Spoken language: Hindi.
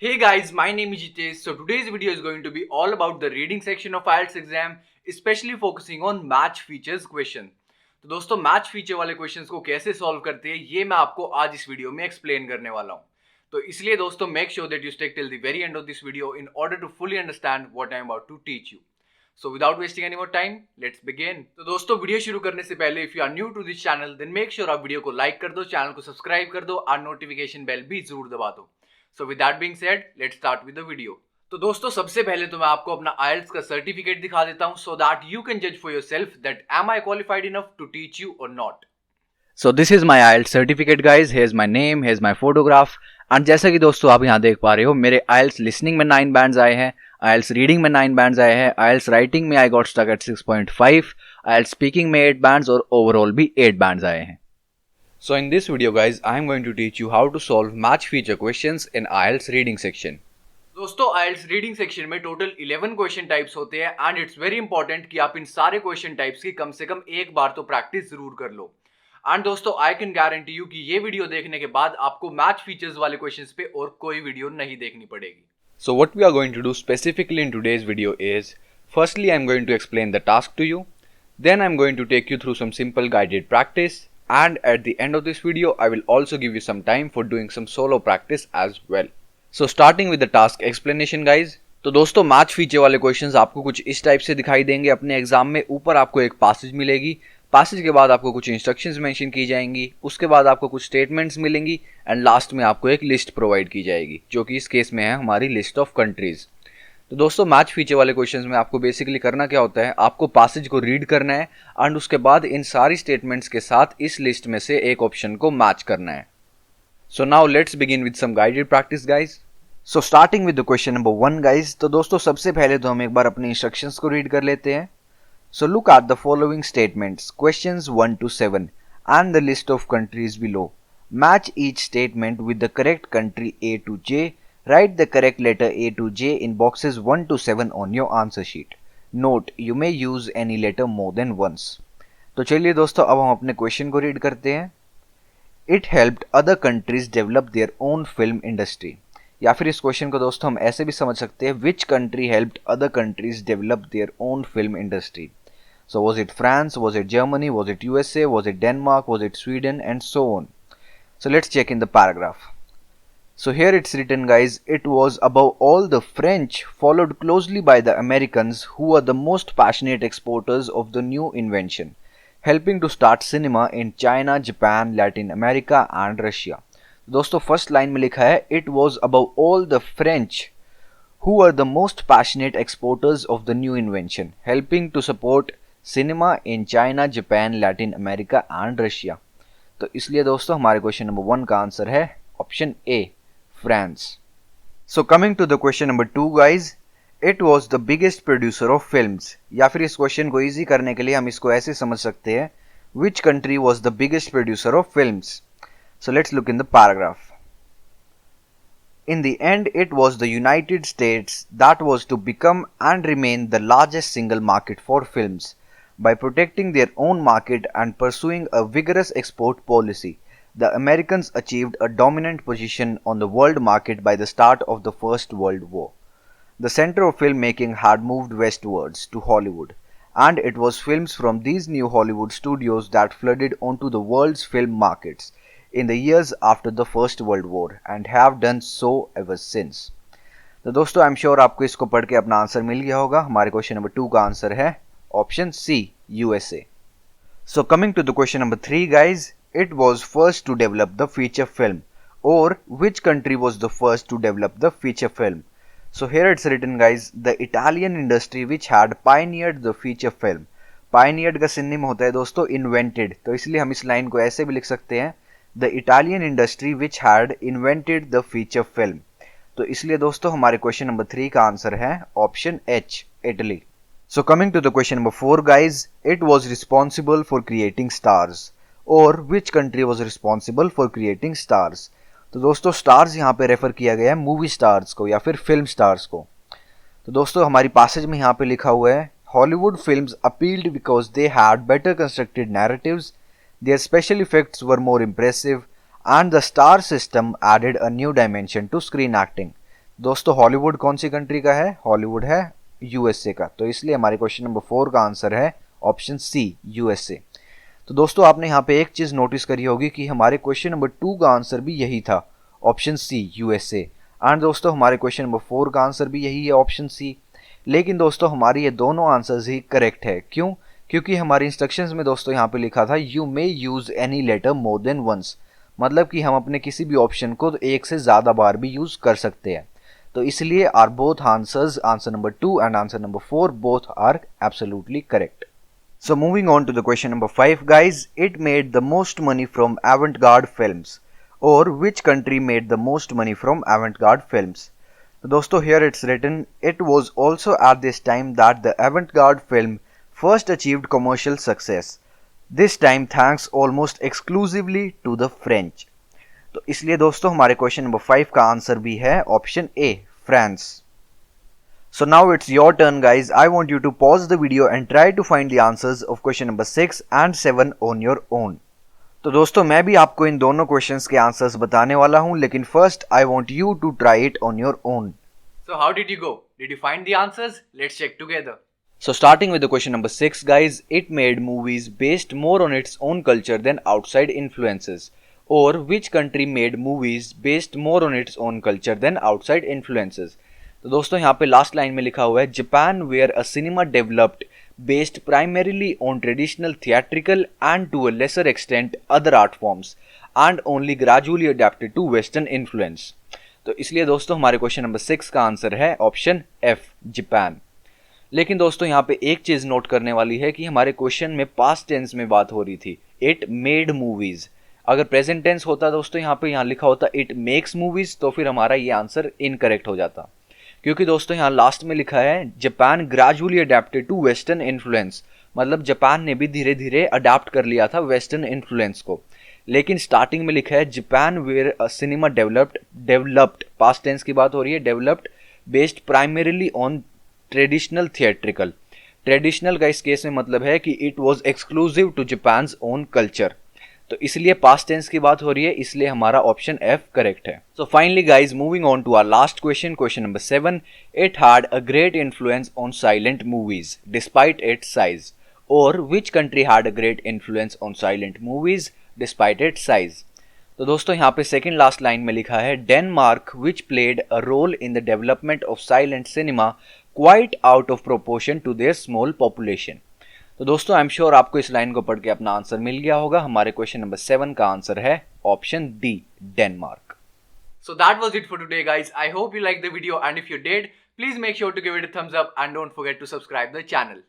Hey guys, my name is Jitesh. So today's video is going to be all about the reading section of IELTS exam, especially focusing on match features question. तो दोस्तों मैच फीचर वाले क्वेश्चंस को कैसे सॉल्व करते हैं ये मैं आपको आज इस वीडियो में एक्सप्लेन करने वाला हूँ. तो इसलिए दोस्तों make sure that you stay till the very end of this video in order to fully understand what I am about to teach you. So without wasting any more time let's begin. तो दोस्तों वीडियो शुरू करने से पहले if you are new to this channel then make sure आप वीडियो को लाइक कर दो, चैनल को सब्सक्राइब कर दो और नोटिफिकेशन बेल भी जरूर दबा दो. So with that being said, let's start with the video. तो दोस्तों सबसे पहले तो मैं आपको अपना IELTS का सर्टिफिकेट दिखा देता हूं so that you can judge for yourself that am I qualified enough to teach you or not. So this is my IELTS certificate guys. Here's my name, here's my photograph. And जैसा कि दोस्तों आप यहाँ देख पा रहे हो मेरे IELTS लिसनिंग में 9 बैंड्स आए हैं, IELTS रीडिंग में 9 बैंड्स आए हैं, IELTS राइटिंग में I got stuck at 6.5, IELTS speaking में 8 बैंड्स और ओवरऑल भी 8 बैंड्स आए हैं. So in this video guys, I am going to teach you how to solve match feature questions in IELTS reading section. दोस्तों IELTS रीडिंग सेक्शन में टोटल 11 क्वेश्चन टाइप्स होते हैं एंड इट्स वेरी इंपॉर्टेंट कि आप इन सारे क्वेश्चन टाइप्स की कम से कम एक बार तो प्रैक्टिस जरूर कर लो. एंड दोस्तों आई कैन गारंटी यू कि ये वीडियो देखने के बाद आपको मैच फीचर्स वाले क्वेश्चंस पे और कोई वीडियो नहीं देखनी पड़ेगी. So what we are going to do specifically in today's video is, firstly I am going to explain the task to you, then I am going to take you through some simple guided practice. And at the end of this video, I will also give you some time for doing some solo practice as well. So starting with the task explanation guys. तो दोस्तों मैच फीचर वाले क्वेश्चंस आपको कुछ इस टाइप से दिखाई देंगे अपने एग्जाम में. ऊपर आपको एक पैसेज मिलेगी, पैसेज के बाद आपको कुछ इंस्ट्रक्शंस मेंशन की जाएंगी, उसके बाद आपको कुछ स्टेटमेंट्स मिलेंगी एंड लास्ट में आपको एक लिस्ट प्रोवाइड की जाएगी जो कि इस केस में है हमारी लिस्ट ऑफ कंट्रीज. तो दोस्तों मैच फीचर वाले क्वेश्चंस में आपको बेसिकली करना क्या होता है, आपको पैसेज को रीड करना है एंड उसके बाद इन सारी स्टेटमेंट्स के साथ इस लिस्ट में से एक ऑप्शन को मैच करना है. So now let's begin with some guided practice guys. So starting with the question number 1 guys. तो दोस्तों सबसे पहले तो हम एक बार अपने इंस्ट्रक्शंस को रीड कर लेते हैं. So look at the following statements, questions 1 to 7 and the list of countries below. Match each statement with the correct country A to J. Write the correct letter A to J in boxes 1 to 7 on your answer sheet. Note, you may use any letter more than once. तो चलिए दोस्तों अब हम अपने क्वेश्चन को रीड करते हैं. It helped other countries develop their own film industry. या फिर इस क्वेश्चन को दोस्तों हम ऐसे भी समझ सकते हैं, which country helped other countries develop their own film industry? So was it France, was it Germany, was it USA, was it Denmark, was it Sweden and so on. So let's check in the paragraph. So here it's written guys, it was above all the French, followed closely by the Americans who were the most passionate exporters of the new invention, helping to start cinema in China, Japan, Latin America and Russia. दोस्तों फर्स्ट लाइन में लिखा है it was above all the French who were the most passionate exporters of the new invention, helping to support cinema in China, Japan, Latin America and Russia. तो इसलिए दोस्तों हमारे क्वेश्चन नंबर 1 का आंसर है option A, France. So coming to the question number 2 guys, it was the biggest producer of films. या फिर इस क्वेश्चन को इजी करने के लिए हम इसको ऐसे समझ सकते हैं, which country was the biggest producer of films? So let's look in the paragraph. In the end, it was the United States that was to become and remain the largest single market for films by protecting their own market and pursuing a vigorous export policy. The Americans achieved a dominant position on the world market by the start of the First World War. The center of filmmaking had moved westwards to Hollywood, and it was films from these new Hollywood studios that flooded onto the world's film markets in the years after the First World War and have done so ever since. तो दोस्तों आई एम श्योर आपको इसको पढ़ के अपना आंसर मिल गया होगा. हमारे क्वेश्चन नंबर 2 का आंसर है option C, USA. So coming to the question number 3 guys, it was first to develop the feature film, or which country was the first to develop the feature film? So here it's written guys, the Italian industry which had pioneered the feature film. Pioneered का सिनोनिम होता है दोस्तों invented, तो इसलिए हम इस लाइन को ऐसे भी लिख सकते हैं, the Italian industry which had invented the feature film. तो इसलिए दोस्तों हमारे क्वेश्चन नंबर 3 का आंसर है option H, Italy. So coming to the question number 4 guys, it was responsible for creating stars. और which country was responsible for creating stars? तो दोस्तों स्टार्स यहाँ पे रेफर किया गया है मूवी स्टार्स को या फिर फिल्म स्टार्स को. तो दोस्तों हमारी पैसेज में यहाँ पे लिखा हुआ है Hollywood films appealed because they had better constructed narratives, their special effects were more impressive and the star system added a new dimension to screen acting. दोस्तों हॉलीवुड कौन सी कंट्री का है? हॉलीवुड है यूएसए का, तो इसलिए हमारे क्वेश्चन नंबर 4 का आंसर है ऑप्शन सी यूएसए। तो दोस्तों आपने यहाँ पे एक चीज नोटिस करी होगी कि हमारे क्वेश्चन नंबर 2 का आंसर भी यही था, ऑप्शन सी यूएसए। एंड दोस्तों हमारे क्वेश्चन नंबर 4 का आंसर भी यही है, ऑप्शन सी। लेकिन दोस्तों हमारी ये दोनों आंसर्स ही करेक्ट है। क्यों? क्योंकि हमारे इंस्ट्रक्शंस में दोस्तों यहाँ पे लिखा था you may use any letter more than once, मतलब कि हम अपने किसी भी ऑप्शन को एक से ज्यादा बार भी यूज कर सकते हैं। तो इसलिए are both answers, answer number 2 and answer number 4, both are absolutely correct. So moving on to the question number 5, guys, it made the most money from avant-garde films, or which country made the most money from avant-garde films? So दोस्तों here it's written, it was also at this time that the avant-garde film first achieved commercial success, this time thanks almost exclusively to the French। तो इसलिए दोस्तों हमारे क्वेश्चन नंबर 5 का आंसर भी है option A, France. So now it's your turn, guys. I want you to pause the video and try to find the answers of question number 6 and 7 on your own. तो दोस्तों मैं भी आपको इन दोनों क्वेश्चंस के आंसर्स बताने वाला हूं, लेकिन first I want you to try it on your own. So how did you go? Did you find the answers? Let's check together. So starting with the question number 6, guys, it made movies based more on its own culture than outside influences. Or which country made movies based more on its own culture than outside influences? तो दोस्तों यहाँ पे लास्ट लाइन में लिखा हुआ है Japan where a cinema developed based primarily on traditional theatrical and to a lesser extent other art forms and only gradually adapted to western influence. तो इसलिए दोस्तों हमारे क्वेश्चन नंबर 6 का आंसर है ऑप्शन एफ, जापान। लेकिन दोस्तों यहाँ पे एक चीज नोट करने वाली है कि हमारे क्वेश्चन में पास्ट टेंस में बात हो रही थी, इट मेड मूवीज। अगर प्रेजेंट टेंस होता दोस्तों यहाँ लिखा होता इट मेक्स मूवीज, तो फिर हमारा ये आंसर इनकरेक्ट हो जाता। क्योंकि दोस्तों यहाँ लास्ट में लिखा है Japan gradually adapted to western influence, मतलब जापान ने भी धीरे धीरे अडेप्ट कर लिया था वेस्टर्न इन्फ्लुएंस को। लेकिन स्टार्टिंग में लिखा है Japan where a cinema developed past tense की बात हो रही है, developed based primarily on traditional theatrical. Traditional का इस केस में मतलब है कि it was exclusive to Japan's own culture, तो इसलिए पास्ट टेंस की बात हो रही है, इसलिए हमारा ऑप्शन एफ करेक्ट है। So finally guys, moving on to our last question, question number 7, it had a great influence on silent movies despite its size, और which country had a great influence on silent movies despite its size? तो दोस्तों यहाँ पे सेकंड लास्ट लाइन में लिखा है Denmark which played a role in the development of silent cinema quite out of proportion to their small population. तो दोस्तों आई एम श्योर आपको इस लाइन को पढ़ के अपना आंसर मिल गया होगा। हमारे क्वेश्चन नंबर 7 का आंसर है option D, Denmark. So that was it for today, guys. I hope you liked the video, and if you did, please make sure to give it a thumbs up and don't forget to subscribe the channel.